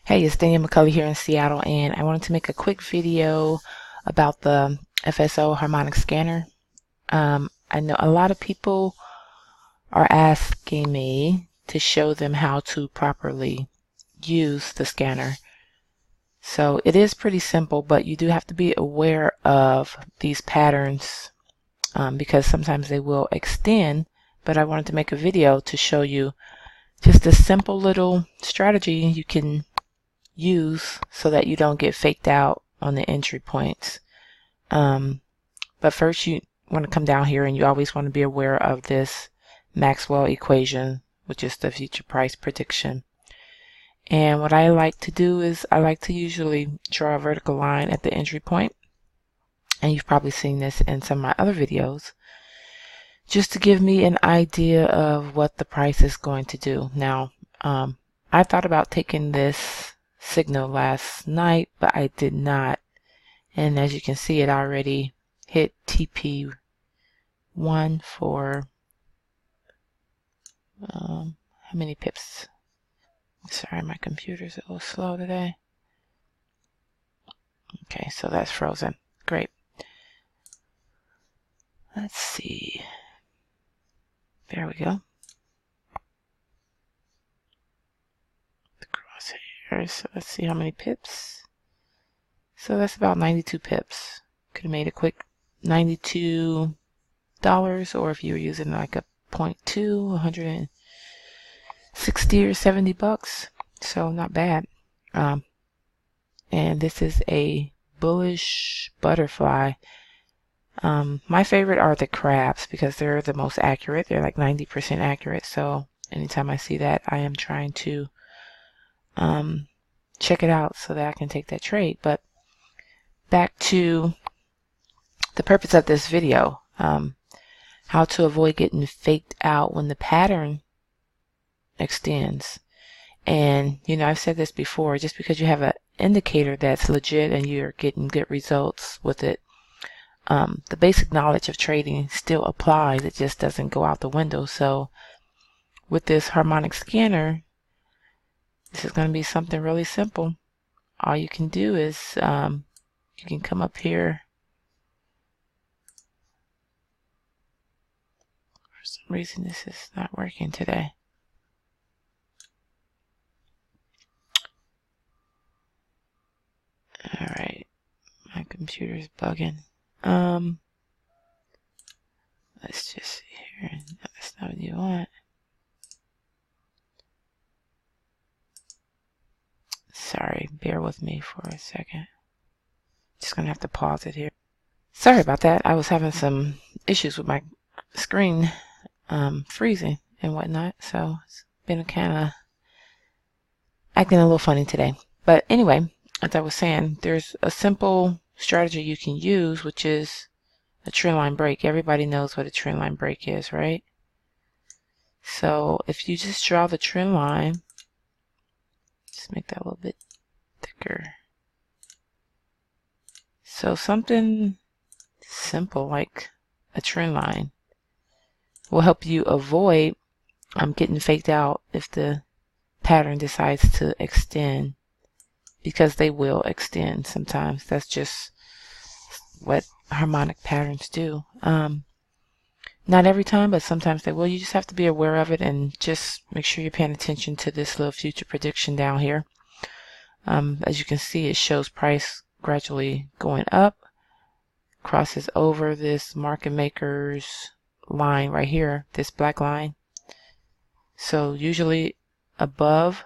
Hey, it's Danielle McCulley here in Seattle, and I wanted to make a quick video about the FSO Harmonic scanner. I know a lot of people are asking me to show them how to properly use the scanner. So it is pretty simple, but you do have to be aware of these patterns because sometimes they will extend. But I wanted to make a video to show you just a simple little strategy you can use so that you don't get faked out on the entry points. But first you want to come down here and you always want to be aware of this Maxwell equation, which is the future price prediction. And what I like to do is I like to usually draw a vertical line at the entry point. And you've probably seen this in some of my other videos, just to give me an idea of what the price is going to do. Now, I thought about taking this signal last night, but I did not. And as you can see, it already hit TP1 for how many pips? Sorry, my computer's a little slow today. Okay, so that's frozen. Great. Let's see. There we go. The crosshairs. So let's see how many pips. So that's about 92 pips. Could have made a quick $92, or if you were using like a 0.2, 160 or 70 bucks. So not bad. And this is a bullish butterfly. My favorite are the crabs because they're the most accurate. They're like 90% accurate. So anytime I see that, I am trying to check it out so that I can take that trade. But back to the purpose of this video, how to avoid getting faked out when the pattern extends. And I've said this before, just because you have an indicator that's legit and you're getting good results with it, the basic knowledge of trading still applies. It just doesn't go out the window. So with this harmonic scanner, this is going to be something really simple. All you can do is you can come up here. For some reason this is not working today. Alright, my computer's bugging. Let's just see here. No, that's not what you want. Sorry, bear with me for a second. Just gonna have to pause it here. Sorry about that. I was having some issues with my screen freezing and whatnot, so it's been kind of acting a little funny today. But anyway, as I was saying, there's a simple strategy you can use, which is a trend line break. Everybody knows what a trend line break is, right? So if you just draw the trend line, just make that a little bit thicker. So something simple like a trend line will help you avoid getting faked out if the pattern decides to extend, because they will extend sometimes. That's just what harmonic patterns do. Not every time, but sometimes they will. You just have to be aware of it and just make sure you're paying attention to this little future prediction down here. As you can see, it shows price gradually going up, crosses over this market maker's line right here, this black line. So usually above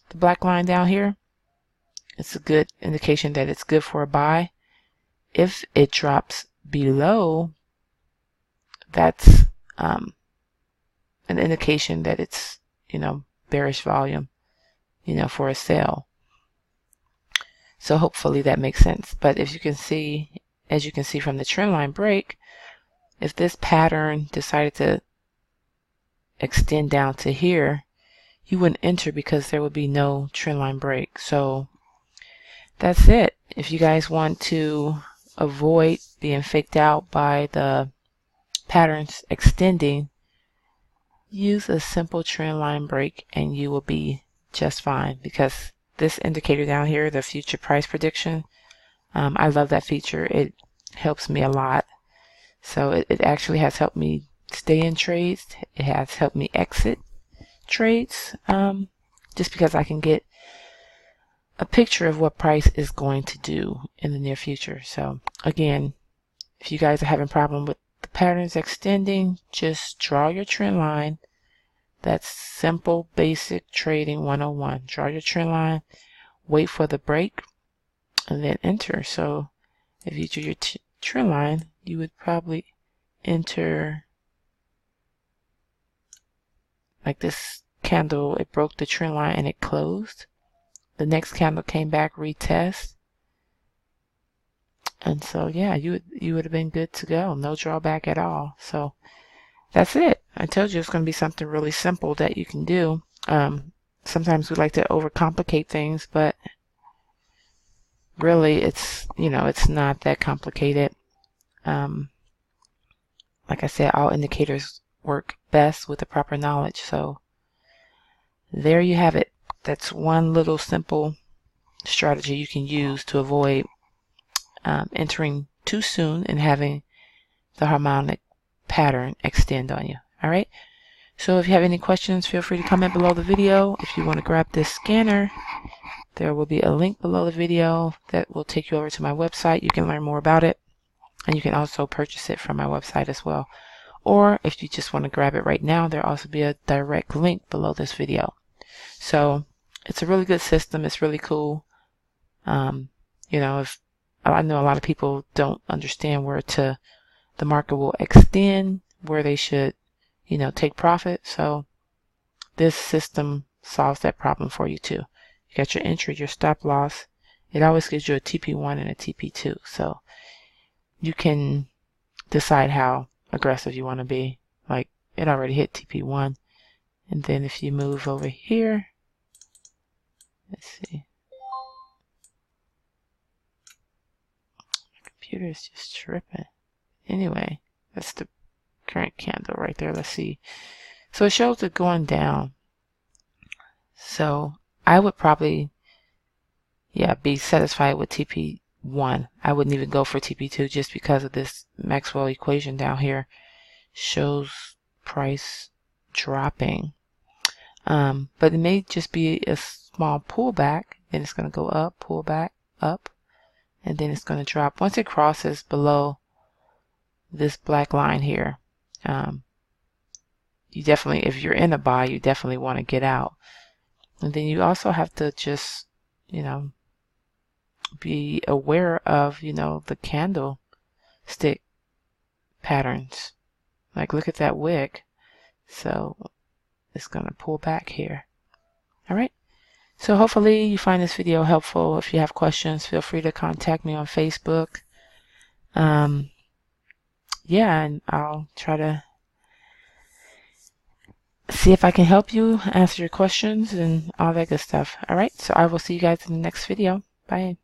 the black line down here, it's a good indication that it's good for a buy. If it drops below, that's an indication that it's bearish volume for a sell. So hopefully that makes sense. But if you can see, as you can see from the trend line break, if this pattern decided to extend down to here, you wouldn't enter because there would be no trend line break. So that's it. If you guys want to avoid being faked out by the patterns extending, use a simple trend line break and you will be just fine, because this indicator down here, the future price prediction. I love that feature. It helps me a lot. So it actually has helped me stay in trades. It has helped me exit trades, just because I can get a picture of what price is going to do in the near future. So again, if you guys are having a problem with the patterns extending, just draw your trend line. That's simple, basic trading 101. Draw your trend line, wait for the break, and then enter. So if you drew your trend line, you would probably enter like this candle. It broke the trend line and it closed. The next candle came back, retest. And so yeah, you would have been good to go. No drawback at all. So that's it. I told you it's going to be something really simple that you can do. Sometimes we like to overcomplicate things, but really it's, it's not that complicated. Like I said, all indicators work best with the proper knowledge. So there you have it. That's one little simple strategy you can use to avoid entering too soon and having the harmonic pattern extend on you. All right. So if you have any questions, feel free to comment below the video. If you want to grab this scanner, there will be a link below the video that will take you over to my website. You can learn more about it, and you can also purchase it from my website as well. Or if you just want to grab it right now, there'll also be a direct link below this video. So it's a really good system. It's really cool. If I know a lot of people don't understand where the market will extend, where they should, take profit. So this system solves that problem for you too. You got your entry, your stop loss. It always gives you a TP1 and a TP2. So you can decide how aggressive you want to be. Like it already hit TP1. And then if you move over here, let's see. My computer is just tripping. Anyway, that's the current candle right there. Let's see. So it shows it going down. So I would probably, be satisfied with TP1. I wouldn't even go for TP2 just because of this Maxwell equation down here shows price dropping. But it may just be a small pullback, then it's going to go up, pull back, up, and then it's going to drop. Once it crosses below this black line here, you definitely, if you're in a buy, you definitely want to get out. And then you also have to just, be aware of, the candlestick patterns. Like look at that wick. So it's going to pull back here. All right. So hopefully you find this video helpful. If you have questions, feel free to contact me on Facebook. And I'll try to see if I can help you, answer your questions and all that good stuff. All right. So I will see you guys in the next video. Bye.